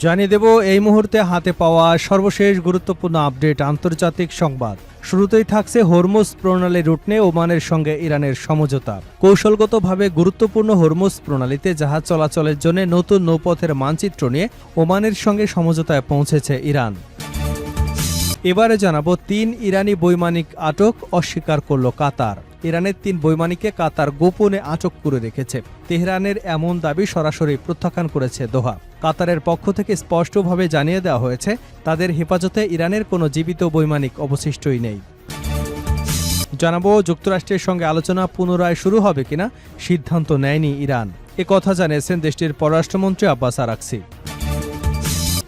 জানিয়ে দেব এই মুহূর্তে হাতে পাওয়া সর্বশেষ গুরুত্বপূর্ণ আপডেট আন্তর্জাতিক সংবাদ। শুরুতেই থাকছে হরমুজ প্রণালী রুট নিয়ে ওমানের সঙ্গে ইরানের সমঝোতা। কৌশলগতভাবে গুরুত্বপূর্ণ হরমুজ প্রণালীতে জাহাজ চলাচলের জন্য নতুন নৌপথের মানচিত্র নিয়ে ওমানের সঙ্গে সমঝোতায় পৌঁছেছে ইরান। এবারে জানাবো ৩ ইরানি বৈমানিক আটক অস্বীকার করল কাতার। ইরানের ৩ বৈমানিককে কাতার গোপনে আটক করে রেখেছে। তেহরানের এমন দাবি সরাসরি প্রত্যাখ্যান করেছে দোহা। কাতারের পক্ষ থেকে স্পষ্টভাবে জানিয়ে দেওয়া হয়েছে তাদের হেফাজতে ইরানের কোনো জীবিত বৈমানিক অবশিষ্টই নেই। জানাবো যুক্তরাষ্ট্রের সঙ্গে আলোচনা পুনরায় শুরু হবে কিনা সিদ্ধান্ত নেয়নি ইরান। একথা জানিয়েছেন দেশটির পররাষ্ট্রমন্ত্রী আব্বাস আরাকচি।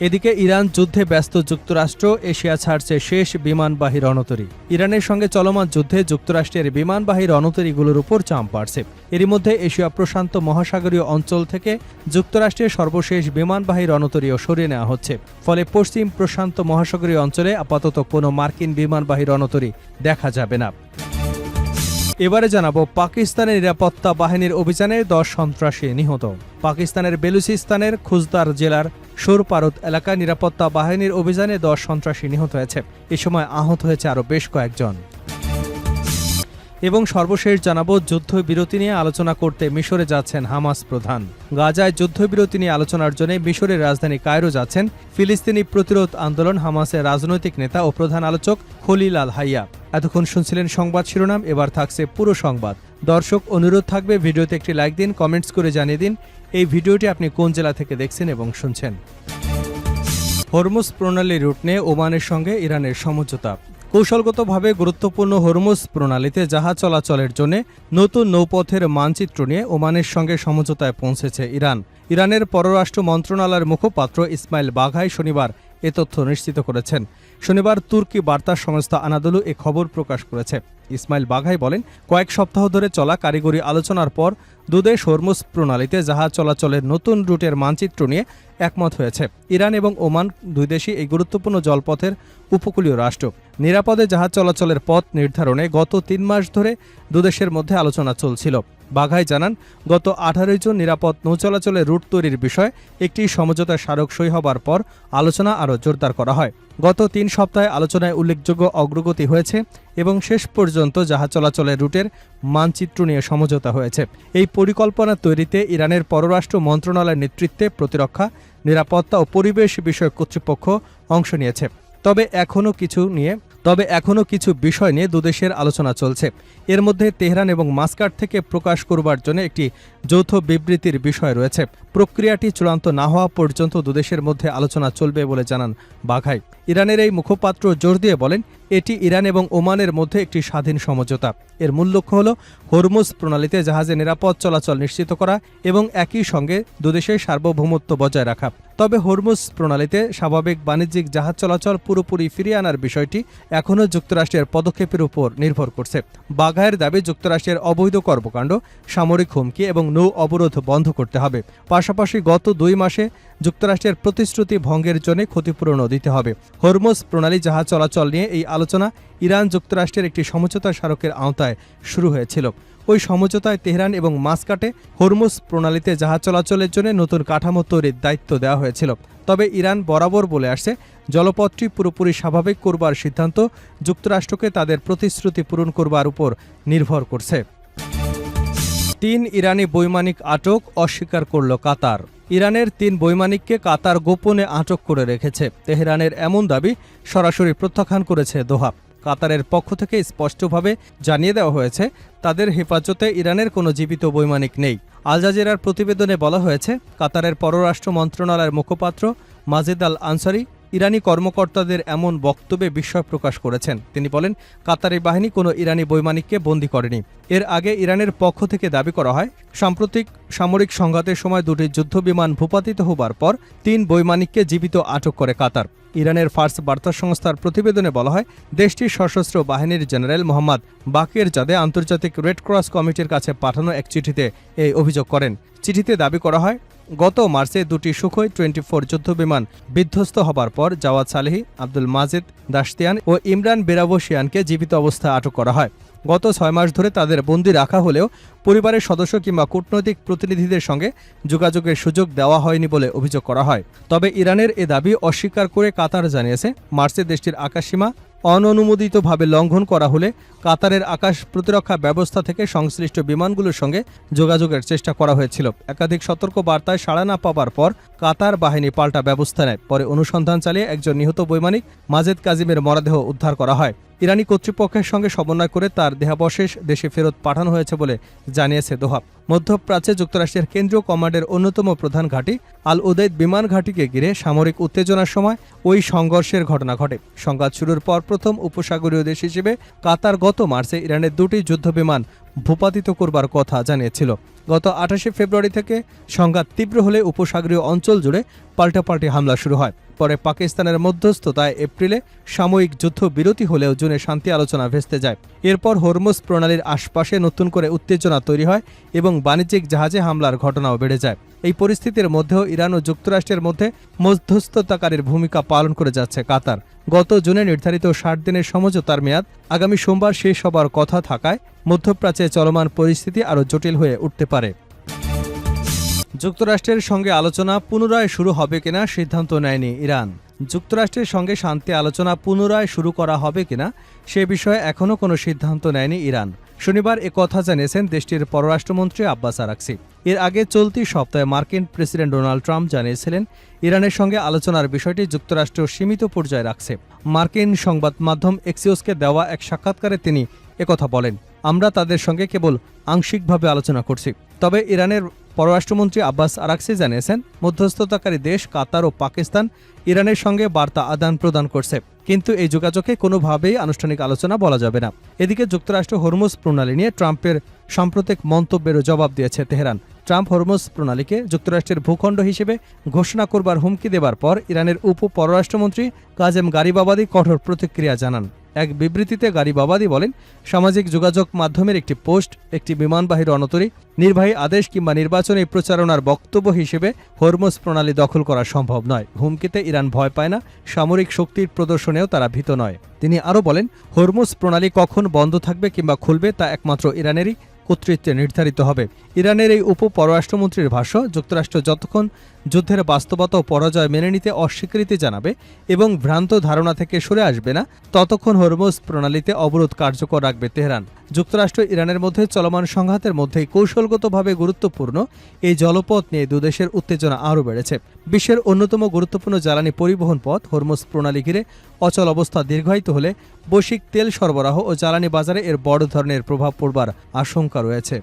এদিকে ইরান যুদ্ধে ব্যস্ত যুক্তরাষ্ট্র এশিয়া ছাড়ছে শেষ বিমানবাহী রণতরী। ইরানের সঙ্গে চলমান যুদ্ধে যুক্তরাষ্ট্রের বিমানবাহী রণতরীগুলোর উপর চাপ বাড়ছে। এরই মধ্যে এশিয়া প্রশান্ত মহাসাগরীয় অঞ্চল থেকে যুক্তরাষ্ট্রের সর্বশেষ বিমানবাহী রণতরীও সরিয়ে নেওয়া হচ্ছে। ফলে পশ্চিম প্রশান্ত মহাসাগরীয় অঞ্চলে আপাতত কোনো মার্কিন বিমানবাহী রণতরী দেখা যাবে না। এবারে জানাবো পাকিস্তানের নিরাপত্তা বাহিনীর অভিযানে 10 সন্ত্রাসী নিহত। পাকিস্তানের বেলুচিস্তানের খুজদার জেলার সুরপারুত এলাকায় নিরাপত্তা বাহিনীর অভিযানে 10 সন্ত্রাসী নিহত হয়েছে। এ সময় আহত হয়েছে আরও বেশ কয়েকজন। এবং সর্বশেষ জানাবো যুদ্ধবিরতি নিয়ে আলোচনা করতে মিশরে যাচ্ছেন হামাস প্রধান। গাজায় যুদ্ধবিরতি নিয়ে আলোচনার জন্য মিশরের রাজধানী কায়রো যাচ্ছেন ফিলিস্তিনি প্রতিরোধ আন্দোলন হামাসের রাজনৈতিক নেতা ও প্রধান আলোচক খলিল আল হাইয়া। এতক্ষণ শুনছিলেন সংবাদ শিরোনাম, এবার থাকছে পুরো সংবাদ। দর্শক, অনুরোধ থাকবে ভিডিওতে একটি লাইক দিন, কমেন্টস করে জানিয়ে দিন এই ভিডিওটি আপনি কোন জেলা থেকে দেখছেন এবং শুনছেন। হরমুজ প্রণালী রুট নিয়ে ওমানের সঙ্গে ইরানের সমঝোতা। কৌশলগতভাবে গুরুত্বপূর্ণ হরমুজ প্রণালীতে জাহাজ চলাচলের জন্য নতুন নৌপথের মানচিত্র নিয়ে ওমানের সঙ্গে সমঝোতায় পৌঁছেছে ইরান। ইরানের পররাষ্ট্র মন্ত্রণালয়ের মুখপাত্র ইসমাইল বাঘাই শনিবার এ তথ্য নিশ্চিত করেছেন। শনিবার তুর্কি বার্তা সংস্থা আনাদোলু এ খবর প্রকাশ করেছে। ইসমাইল বাঘাই বলেন, কয়েক সপ্তাহ ধরে চলা কারিগরি আলোচনার পর দুদেশ হরমুজ প্রণালীতে জাহাজ চলাচলের নতুন রুটের মানচিত্র নিয়ে একমত হয়েছে। ইরান এবং ওমান দুই দেশই এই গুরুত্বপূর্ণ জলপথের উপকূলীয় রাষ্ট্র। নিরাপদে জাহাজ চলাচলের পথ নির্ধারণে গত 3 মাস ধরে দুদেশের মধ্যে আলোচনা চলছিল। বাঘাই জানান, গত 18 জুন নিরাপদ নৌচলাচলের রুট তৈরির বিষয়ে একটি সমঝোতা স্মারক সই হবার পর আলোচনা আরও জোরদার করা হয়। গত 3 সপ্তাহে আলোচনায় উল্লেখযোগ্য অগ্রগতি হয়েছে এবং শেষ পর্যন্ত জাহাজ চলাচলের রুটের মানচিত্র নিয়ে সমঝোতা হয়েছে। এই পরিকল্পনা তৈরিতে ইরানের পররাষ্ট্র মন্ত্রণালয়ের নেতৃত্বে প্রতিরক্ষা, নিরাপত্তা ও পরিবেশ বিষয়ক কর্তৃপক্ষ অংশ নিয়েছে। তবে এখনও কিছু বিষয় নিয়ে দুদেশের আলোচনা চলছে। এর মধ্যে তেহরান এবং মাস্কাট থেকে প্রকাশ করবার জন্য একটি যৌথ বিবৃতির বিষয় রয়েছে। প্রক্রিয়াটি চূড়ান্ত না হওয়া পর্যন্ত দুদেশের মধ্যে আলোচনা চলবে বলে জানান বাঘাই। ইরানের এই মুখপাত্র জোর দিয়ে বলেন, এটি ইরান এবং ওমানের মধ্যে একটি স্বাধীন সমঝোতা। এর মূল লক্ষ্য হল হরমুজ প্রণালীতে জাহাজে নিরাপদ চলাচল নিশ্চিত করা এবং একই সঙ্গে দুদেশের সার্বভৌমত্ব বজায় রাখা। তবে হরমুজ প্রণালীতে স্বাভাবিক বাণিজ্যিক জাহাজ চলাচল পুরোপুরি ফিরিয়ে আনার বিষয়টি এখনও যুক্তরাষ্ট্রের পদক্ষেপের উপর নির্ভর করছে। বাঘাইয়ের দাবি, যুক্তরাষ্ট্রের অবৈধ কর্মকাণ্ড, সামরিক হুমকি এবং নৌ অবরোধ বন্ধ করতে হবে। পাশাপাশি গত 2 মাসে যুক্তরাষ্ট্রের প্রতিশ্রুতি ভঙ্গের জন্য ক্ষতিপূরণও দিতে হবে। হরমুজ প্রণালী জাহাজ চলাচল নিয়ে এই আলোচনা ইরান যুক্তরাষ্ট্রের একটি সমঝোতা স্মারকের আওতায় শুরু হয়েছিল। ওই সমঝোতায় তেহরান এবং মাস্কাটে হরমুজ প্রণালীতে জাহাজ চলাচলের জন্য নতুন কাঠামো তৈরির দায়িত্ব দেওয়া হয়েছিল। তবে ইরান বরাবর বলে আসছে, জলপথটি পুরোপুরি স্বাভাবিক করবার সিদ্ধান্ত যুক্তরাষ্ট্রকে তাদের প্রতিশ্রুতি পূরণ করবার উপর নির্ভর করছে। 3 ইরানি বৈমানিক আটক অস্বীকার করল কাতার। ইরানের 3 বৈমানিককে কাতার গোপনে আটক করে রেখেছে। তেহরানের এমন দাবি সরাসরি প্রত্যাখ্যান করেছে দোহা। কাতারের পক্ষ থেকে স্পষ্টভাবে জানিয়ে দেওয়া হয়েছে তাদের হেফাজতে ইরানের কোনো জীবিত বৈমানিক নেই। আল জাজিরার প্রতিবেদনে বলা হয়েছে, কাতারের পররাষ্ট্র মন্ত্রণালয়ের মুখপাত্র মাজিদ আল আনসারি ইরানি কর্মকর্তাদের এমন বক্তব্যে বিস্ময় প্রকাশ করেছেন। তিনি বলেন, কাতারি বাহিনী কোনো ইরানি বৈমানিককে বন্দী করেনি। এর আগে ইরানের পক্ষ থেকে দাবি করা হয়, সাম্প্রতিক সামরিক সংঘাতের সময় 2টি যুদ্ধবিমান ভূপাতিত হবার পর 3 বৈমানিককে জীবিত আটক করে কাতার। ইরানের ফার্স বার্তা সংস্থার প্রতিবেদনে বলা হয়, দেশটির সশস্ত্র বাহিনীর জেনারেল মোহাম্মদ বাকের জাদে আন্তর্জাতিক রেড ক্রস কমিটির কাছে পাঠানো এক চিঠিতে এই অভিযোগ করেন। চিঠিতে দাবি করা হয়, গত মার্চে 2টি সুখোই 24 যুদ্ধবিমান বিধ্বস্ত হবার পর জাওয়াদ সালেহি, আব্দুল মাজেদ দাশতিয়ান ও ইমরান বেরাবশিয়ানকে জীবিত অবস্থায় আটক করা হয়। গত 6 মাস ধরে তাদের বন্দী রাখা হলেও পরিবারের সদস্য কিংবা কূটনৈতিক প্রতিনিধিদের সঙ্গে যোগাযোগের সুযোগ দেওয়া হয়নি বলে অভিযোগ করা হয়। তবে ইরানের এ দাবি অস্বীকার করে কাতার জানিয়েছে, মার্চে দেশটির আকাশসীমা অননুমোদিতভাবে লঙ্ঘন করা হলে কাতারের আকাশ প্রতিরক্ষা ব্যবস্থা থেকে সংশ্লিষ্ট বিমানগুলোর সঙ্গে যোগাযোগের চেষ্টা করা হয়েছিল। একাধিক সতর্ক বার্তায় সাড়া না পাওয়ার পর কাতার বাহিনী পাল্টা ব্যবস্থা নেয়। পরে অনুসন্ধান চালিয়ে একজন নিহত বৈমানিক মাজেদ কাজিমের মরদেহ উদ্ধার করা হয়। ইরানি কর্তৃপক্ষের সঙ্গে সমন্বয় করে তার দেহাবশেষ দেশে ফেরত পাঠানো হয়েছে বলে জানিয়েছে দোহা। মধ্যপ্রাচ্যে যুক্তরাষ্ট্রের কেন্দ্রীয় কমান্ডের অন্যতম প্রধান ঘাঁটি আল উদেইদ বিমান ঘাঁটিকে ঘিরে সামরিক উত্তেজনার সময় ওই সংঘর্ষের ঘটনা ঘটে। সংঘাত শুরুর পর প্রথম উপসাগরীয় দেশ হিসেবে কাতার গত মার্চে ইরানের 2টি যুদ্ধবিমান ভূপাতিত করবার কথা জানিয়েছিল। গত 28শে ফেব্রুয়ারি থেকে সংঘাত তীব্র হলে উপসাগরীয় অঞ্চল জুড়ে পাল্টাপাল্টি হামলা শুরু হয়। পরে পাকিস্তানের মধ্যস্থতায় এপ্রিলে সাময়িক যুদ্ধবিরতি হলেও জুনে শান্তি আলোচনা ভেস্তে যায়। এরপর হরমুজ প্রণালীর আশপাশে নতুন করে উত্তেজনা তৈরি হয় এবং বাণিজ্যিক জাহাজে হামলার ঘটনাও বেড়ে যায়। এই পরিস্থিতির মধ্যেও ইরান ও যুক্তরাষ্ট্রের মধ্যে মধ্যস্থতাকারীর ভূমিকা পালন করে যাচ্ছে কাতার। গত জুনে নির্ধারিত 60 দিনের সমঝোতার মেয়াদ আগামী সোমবার শেষ হবার কথা থাকায় মধ্যপ্রাচ্যে চলমান পরিস্থিতি আরও জটিল হয়ে উঠতে পারে। যুক্তরাষ্ট্রের সঙ্গে আলোচনা পুনরায় শুরু হবে কিনা সিদ্ধান্ত নেয়নি ইরান। যুক্তরাষ্ট্রের সঙ্গে শান্তি আলোচনা পুনরায় শুরু করা হবে কিনা সে বিষয়ে এখনও কোনো সিদ্ধান্ত নেয়নি ইরান। শনিবার কথা জানিয়েছেন দেশটির পররাষ্ট্রমন্ত্রী আব্বাস আরাকচি। এর আগে চলতি সপ্তাহে মার্কিন প্রেসিডেন্ট ডোনাল্ড ট্রাম্প জানিয়েছিলেন ইরানের সঙ্গে আলোচনার বিষয়টি যুক্তরাষ্ট্র সীমিত পর্যায়ে রাখছে। মার্কিন সংবাদ মাধ্যম এক্সিওসকে দেওয়া এক সাক্ষাৎকারে তিনি একথা বলেন, আমরা তাদের সঙ্গে কেবল আংশিকভাবে আলোচনা করছি। তবে ইরানের পররাষ্ট্রমন্ত্রী আব্বাস আরাকচি জানিয়েছেন মধ্যস্থতাকারী দেশ কাতার ও পাকিস্তান ইরানের সঙ্গে বার্তা আদান প্রদান করছে, কিন্তু এই যোগাযোগে কোনোভাবেই আনুষ্ঠানিক আলোচনা বলা যাবে না। এদিকে যুক্তরাষ্ট্র হরমুজ প্রণালী নিয়ে ট্রাম্পের সাম্প্রতিক মন্তব্যেরও জবাব দিয়েছে তেহরান। ট্রাম্প হরমুজ প্রণালীকে যুক্তরাষ্ট্রের ভূখণ্ড হিসেবে ঘোষণা করবার হুমকি দেবার পর ইরানের উপ পররাষ্ট্রমন্ত্রী কাজেম গারিবাবাদি কঠোর প্রতিক্রিয়া জানান। এক বিবৃতিতে গারিবাবাদি বলেন, সামাজিক যোগাযোগ মাধ্যমের একটি পোস্ট, একটি বিমানবাহী রণতরী, নির্বাহী আদেশ কিংবা নির্বাচনী প্রচারণার বক্তব্য হিসেবে হরমুজ প্রণালী দখল করা সম্ভব নয়। হুমকিতে ইরান ভয় পায় না, সামরিক শক্তির প্রদর্শনেও তারা ভীত নয়। তিনি আরও বলেন, হরমুজ প্রণালী কখন বন্ধ থাকবে কিংবা খুলবে তা একমাত্র ইরানেরই কর্তৃত্বে নির্ধারিত হবে। ইরানের এই উপ পররাষ্ট্রমন্ত্রীর ভাষ্য, যুক্তরাষ্ট্র যতক্ষণ যুদ্ধের বাস্তবতা ও পরাজয় মেনে নিতে অস্বীকৃতি জানাবে এবং ভ্রান্ত ধারণা থেকে সরে আসবে না, ততক্ষণ হরমুজ প্রণালীতে অবরোধ কার্যকর রাখবে তেহরান। যুক্তরাষ্ট্র ইরানের মধ্যে চলমান সংঘাতের মধ্যেই কৌশলগতভাবে গুরুত্বপূর্ণ এই জলপথ নিয়ে দুদেশের উত্তেজনা আরও বেড়েছে। বিশ্বের অন্যতম গুরুত্বপূর্ণ জ্বালানি পরিবহন পথ হরমুজ প্রণালী ঘিরে অচল অবস্থা দীর্ঘায়িত হলে বৈশ্বিক তেল সরবরাহ ও জ্বালানি বাজারে এর বড় ধরনের প্রভাব পড়বার আশঙ্কা রয়েছে।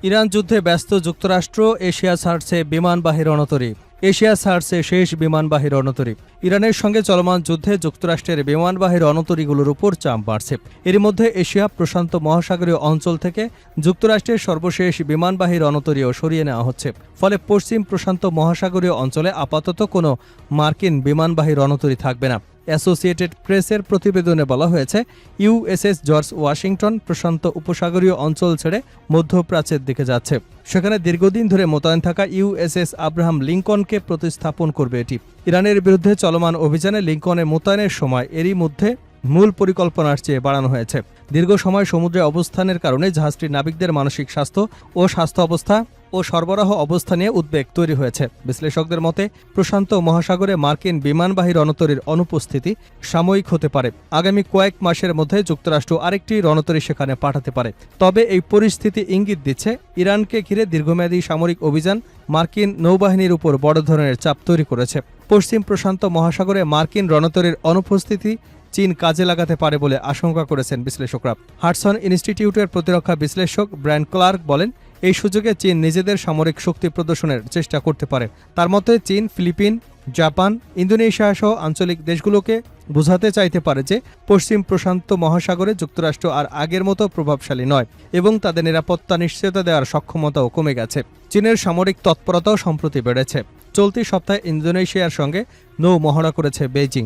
ইরান যুদ্ধে ব্যস্ত যুক্তরাষ্ট্র, এশিয়া ছাড়ছে বিমানবাহী রণতরী। এশিয়া ছাড়ছে শেষ বিমানবাহী রণতরী। ইরানের সঙ্গে চলমান যুদ্ধে যুক্তরাষ্ট্রের বিমানবাহী রণতরীগুলোর উপর চাপ বাড়ছে। এর মধ্যে এশিয়া প্রশান্ত মহাসাগরীয় অঞ্চল থেকে যুক্তরাষ্ট্রের সর্বশেষ বিমানবাহী রণতরীও সরিয়ে নেওয়া হচ্ছে। ফলে পশ্চিম প্রশান্ত মহাসাগরীয় অঞ্চলে আপাতত কোনো মার্কিন বিমানবাহী রণতরী থাকবে না। অ্যাসোসিয়েটেড প্রেসের প্রতিবেদনে বলা হয়েছে, ইউএসএস জর্জ ওয়াশিংটন প্রশান্ত উপসাগরীয় অঞ্চল ছেড়ে মধ্যপ্রাচ্যের দিকে যাচ্ছে। সেখানে দীর্ঘদিন ধরে মোতায়েন থাকা ইউএসএস আব্রাহাম লিঙ্কনকে প্রতিস্থাপন করবে এটি। ইরানের বিরুদ্ধে চলমান অভিযানে লিঙ্কনে মোতায়েনের সময় এরই মধ্যে মূল পরিকল্পনার চেয়ে বাড়ানো হয়েছে। দীর্ঘ সময় সমুদ্রে অবস্থানের কারণে জাহাজটির নাবিকদের মানসিক স্বাস্থ্য ও স্বাস্থ্য অবস্থা ও সরবরাহ অবস্থা নিয়ে উদ্বেগ তৈরি হয়েছে। বিশ্লেষকদের মতে প্রশান্ত মহাসাগরে মার্কিন বিমানবাহী রণতরীর অনুপস্থিতি সাময়িক হতে পারে। আগামী কয়েক মাসের মধ্যে যুক্তরাষ্ট্র আরেকটি রণতরী সেখানে পাঠাতে পারে। তবে এই পরিস্থিতি ইঙ্গিত দিচ্ছে ইরানকে ঘিরে দীর্ঘমেয়াদী সামরিক অভিযান মার্কিন নৌবাহিনীর উপর বড় ধরনের চাপ তৈরি করেছে। পশ্চিম প্রশান্ত মহাসাগরে মার্কিন রণতরীর অনুপস্থিতি চীন কাজে লাগাতে পারে বলে আশঙ্কা করেছেন বিশ্লেষকরা। হাডসন ইনস্টিটিউটের প্রতিরক্ষা বিশ্লেষক ব্রায়ান ক্লার্ক বলেন, এই সুযোগে চীন নিজেদের সামরিক শক্তি প্রদর্শনের চেষ্টা করতে পারে। তার মতে চীন, ফিলিপিন, জাপান, ইন্দোনেশিয়া সহ আঞ্চলিক দেশগুলোকে বোঝাতে চাইতে পারে যে পশ্চিম প্রশান্ত মহাসাগরে যুক্তরাষ্ট্র আর আগের মতো প্রভাবশালী নয় এবং তাদের নিরাপত্তা নিশ্চয়তা দেওয়ার সক্ষমতাও কমে গেছে। চীনের সামরিক তৎপরতাও সম্প্রতি বেড়েছে। চলতি সপ্তাহে ইন্দোনেশিয়ার সঙ্গে নৌ মহড়া করেছে বেইজিং।